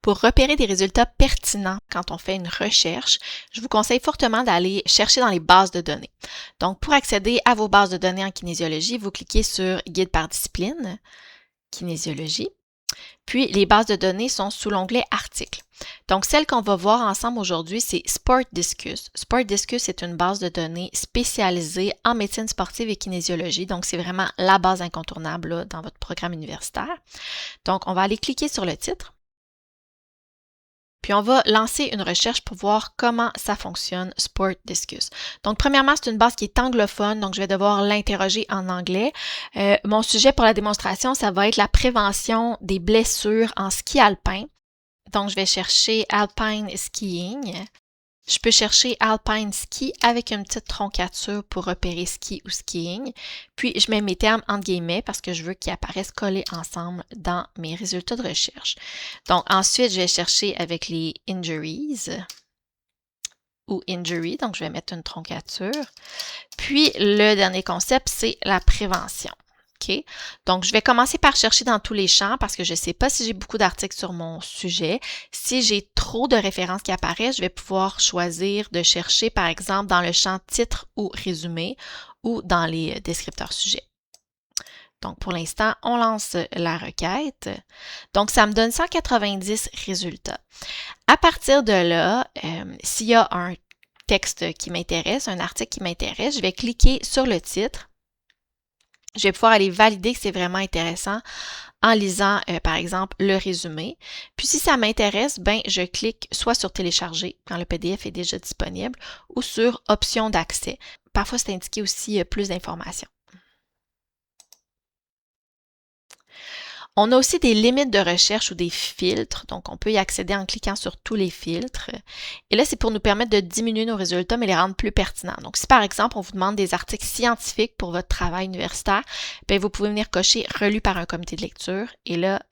Pour repérer des résultats pertinents quand on fait une recherche, je vous conseille fortement d'aller chercher dans les bases de données. Donc, pour accéder à vos bases de données en kinésiologie, vous cliquez sur Guide par discipline, kinésiologie, puis les bases de données sont sous l'onglet Articles. Donc, celle qu'on va voir ensemble aujourd'hui, c'est SportDiscus. SportDiscus est une base de données spécialisée en médecine sportive et kinésiologie. Donc, c'est vraiment la base incontournable là, dans votre programme universitaire. Donc, on va aller cliquer sur le titre. Puis on va lancer une recherche pour voir comment ça fonctionne, SportDiscus. Donc, premièrement, c'est une base qui est anglophone, donc je vais devoir l'interroger en anglais. Mon sujet pour la démonstration, ça va être la prévention des blessures en ski alpin. Donc, je vais chercher Alpine Skiing. Je peux chercher Alpine Ski avec une petite troncature pour repérer ski ou skiing. Puis, je mets mes termes entre guillemets parce que je veux qu'ils apparaissent collés ensemble dans mes résultats de recherche. Donc, ensuite, je vais chercher avec les injuries ou injury. Donc, je vais mettre une troncature. Puis, le dernier concept, c'est la prévention. OK? Donc, je vais commencer par chercher dans tous les champs parce que je ne sais pas si j'ai beaucoup d'articles sur mon sujet. Si j'ai trop de références qui apparaissent, je vais pouvoir choisir de chercher, par exemple, dans le champ titre ou résumé ou dans les descripteurs sujets. Donc, pour l'instant, on lance la requête. Donc, ça me donne 190 résultats. À partir de là, s'il y a un texte qui m'intéresse, un article qui m'intéresse, je vais cliquer sur le titre. Je vais pouvoir aller valider que c'est vraiment intéressant en lisant, par exemple, le résumé. Puis, si ça m'intéresse, ben, je clique soit sur télécharger quand le PDF est déjà disponible ou sur option d'accès. Parfois, c'est indiqué aussi plus d'informations. On a aussi des limites de recherche ou des filtres, donc on peut y accéder en cliquant sur tous les filtres. Et là, c'est pour nous permettre de diminuer nos résultats, mais les rendre plus pertinents. Donc, si par exemple, on vous demande des articles scientifiques pour votre travail universitaire, bien, vous pouvez venir cocher « Relu par un comité de lecture » et là,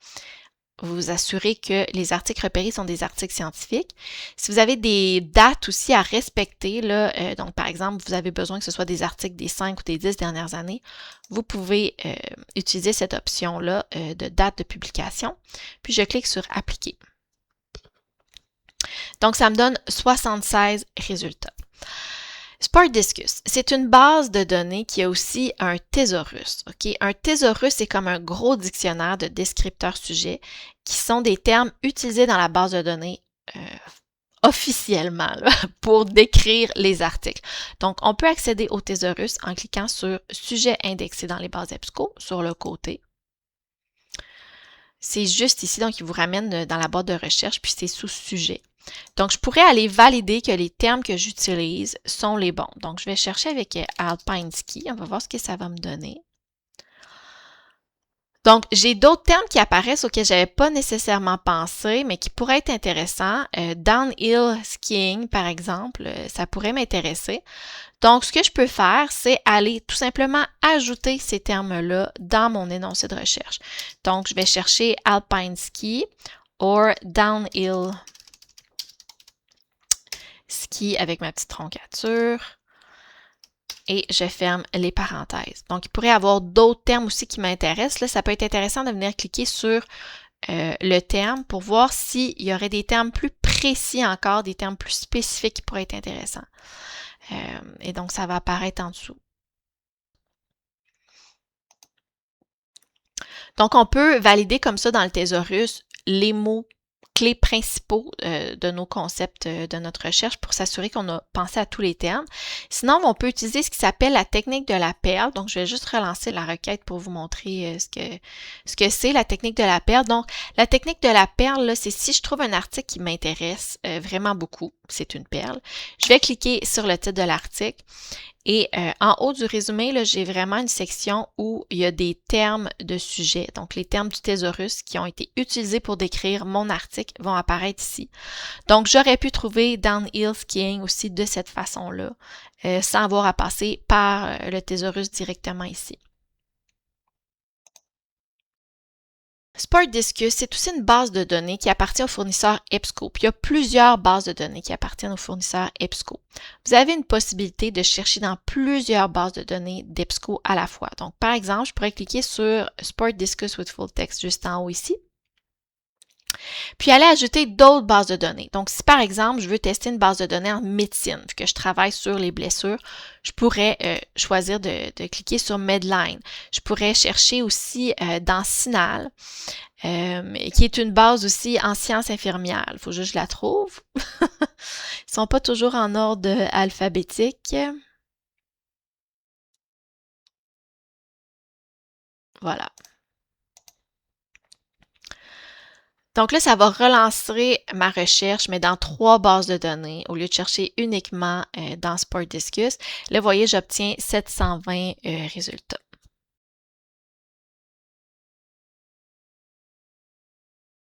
vous vous assurez que les articles repérés sont des articles scientifiques. Si vous avez des dates aussi à respecter, là, donc par exemple, vous avez besoin que ce soit des articles des 5 ou des 10 dernières années, vous pouvez utiliser cette option-là de date de publication. Puis je clique sur Appliquer. Donc, ça me donne 76 résultats. SportDiscus, c'est une base de données qui a aussi un thésaurus. Okay? Un thésaurus, c'est comme un gros dictionnaire de descripteurs sujets qui sont des termes utilisés dans la base de données officiellement là, pour décrire les articles. Donc, on peut accéder au thésaurus en cliquant sur « Sujet indexé dans les bases EBSCO » sur le côté. C'est juste ici, donc il vous ramène dans la boîte de recherche, puis c'est sous « Sujet ». Donc, je pourrais aller valider que les termes que j'utilise sont les bons. Donc, je vais chercher avec Alpine Ski. On va voir ce que ça va me donner. Donc, j'ai d'autres termes qui apparaissent auxquels je n'avais pas nécessairement pensé, mais qui pourraient être intéressants. Downhill skiing, par exemple, ça pourrait m'intéresser. Donc, ce que je peux faire, c'est aller tout simplement ajouter ces termes-là dans mon énoncé de recherche. Donc, je vais chercher Alpine Ski or Downhill ski avec ma petite troncature et je ferme les parenthèses. Donc, il pourrait y avoir d'autres termes aussi qui m'intéressent. Là, ça peut être intéressant de venir cliquer sur le terme pour voir s'il y aurait des termes plus précis encore, des termes plus spécifiques qui pourraient être intéressants. Et donc, ça va apparaître en dessous. Donc, on peut valider comme ça dans le thésaurus les mots clés principaux de nos concepts de notre recherche pour s'assurer qu'on a pensé à tous les termes. Sinon, on peut utiliser ce qui s'appelle la technique de la perle. Donc, je vais juste relancer la requête pour vous montrer ce que c'est la technique de la perle. Donc, la technique de la perle, c'est si je trouve un article qui m'intéresse vraiment beaucoup, c'est une perle, je vais cliquer sur le titre de l'article. Et en haut du résumé, j'ai vraiment une section où il y a des termes de sujet. Donc, les termes du thésaurus qui ont été utilisés pour décrire mon article vont apparaître ici. Donc, j'aurais pu trouver downhill skiing aussi de cette façon-là, sans avoir à passer par le thésaurus directement ici. SportDiscus, c'est aussi une base de données qui appartient au fournisseur EBSCO. Puis il y a plusieurs bases de données qui appartiennent au fournisseur EBSCO. Vous avez une possibilité de chercher dans plusieurs bases de données d'EBSCO à la fois. Donc, par exemple, je pourrais cliquer sur SportDiscus with full text juste en haut ici. puis aller ajouter d'autres bases de données. Donc, si par exemple, je veux tester une base de données en médecine, vu que je travaille sur les blessures, je pourrais choisir de cliquer sur Medline. Je pourrais chercher aussi dans Cinal, qui est une base aussi en sciences infirmières. Il faut juste que je la trouve. Ils sont pas toujours en ordre alphabétique. Voilà. Donc là, ça va relancer ma recherche, mais dans 3 bases de données, au lieu de chercher uniquement dans SportDiscus. Là, vous voyez, j'obtiens 720 résultats.